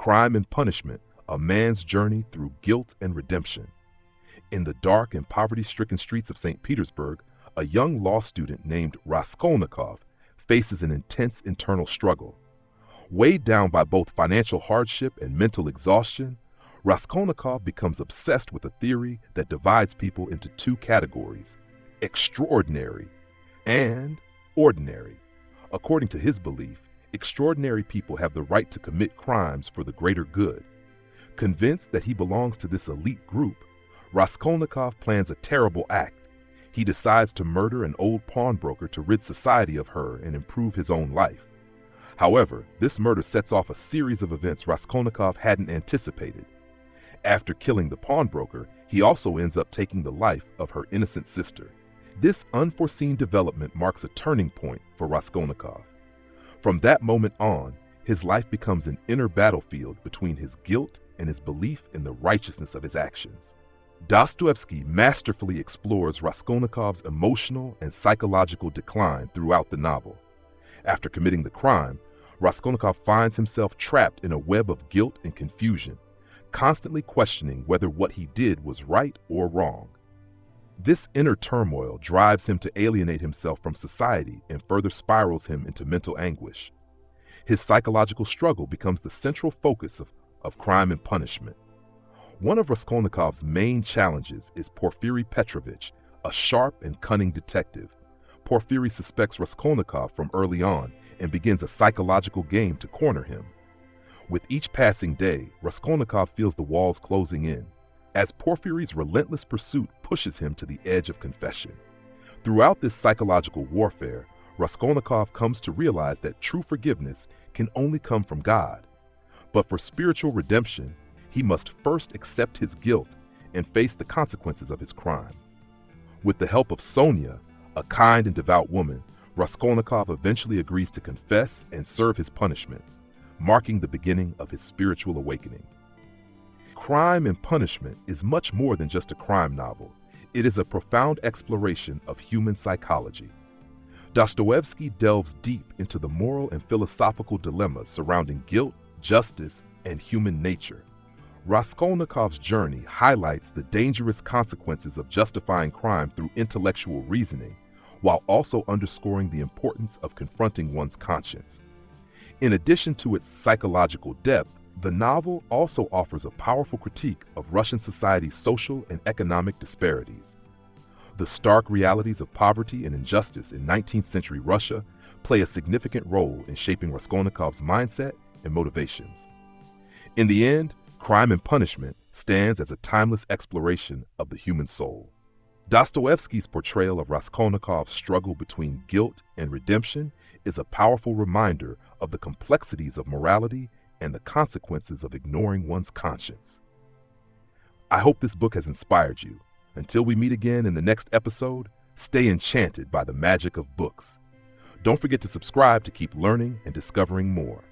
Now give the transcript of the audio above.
Crime and Punishment, A Man's Journey Through Guilt and Redemption. In the dark and poverty-stricken streets of St. Petersburg, a young law student named Raskolnikov faces an intense internal struggle. Weighed down by both financial hardship and mental exhaustion, Raskolnikov becomes obsessed with a theory that divides people into two categories: extraordinary and ordinary. According to his belief, extraordinary people have the right to commit crimes for the greater good. Convinced that he belongs to this elite group, Raskolnikov plans a terrible act. He decides to murder an old pawnbroker to rid society of her and improve his own life. However, this murder sets off a series of events Raskolnikov hadn't anticipated. After killing the pawnbroker, he also ends up taking the life of her innocent sister. This unforeseen development marks a turning point for Raskolnikov. From that moment on, his life becomes an inner battlefield between his guilt and his belief in the righteousness of his actions. Dostoevsky masterfully explores Raskolnikov's emotional and psychological decline throughout the novel. After committing the crime, Raskolnikov finds himself trapped in a web of guilt and confusion, constantly questioning whether what he did was right or wrong. This inner turmoil drives him to alienate himself from society and further spirals him into mental anguish. His psychological struggle becomes the central focus of Crime and Punishment. One of Raskolnikov's main challenges is Porfiry Petrovich, a sharp and cunning detective. Porfiry suspects Raskolnikov from early on and begins a psychological game to corner him. With each passing day, Raskolnikov feels the walls closing in, as Porfiry's relentless pursuit pushes him to the edge of confession. Throughout this psychological warfare, Raskolnikov comes to realize that true forgiveness can only come from God. But for spiritual redemption, he must first accept his guilt and face the consequences of his crime. With the help of Sonia, a kind and devout woman, Raskolnikov eventually agrees to confess and serve his punishment, marking the beginning of his spiritual awakening. Crime and Punishment is much more than just a crime novel. It is a profound exploration of human psychology. Dostoevsky delves deep into the moral and philosophical dilemmas surrounding guilt, justice, and human nature. Raskolnikov's journey highlights the dangerous consequences of justifying crime through intellectual reasoning, while also underscoring the importance of confronting one's conscience. In addition to its psychological depth, the novel also offers a powerful critique of Russian society's social and economic disparities. The stark realities of poverty and injustice in 19th century Russia play a significant role in shaping Raskolnikov's mindset and motivations. In the end, Crime and Punishment stands as a timeless exploration of the human soul. Dostoevsky's portrayal of Raskolnikov's struggle between guilt and redemption is a powerful reminder of the complexities of morality and the consequences of ignoring one's conscience. I hope this book has inspired you. Until we meet again in the next episode, stay enchanted by the magic of books. Don't forget to subscribe to keep learning and discovering more.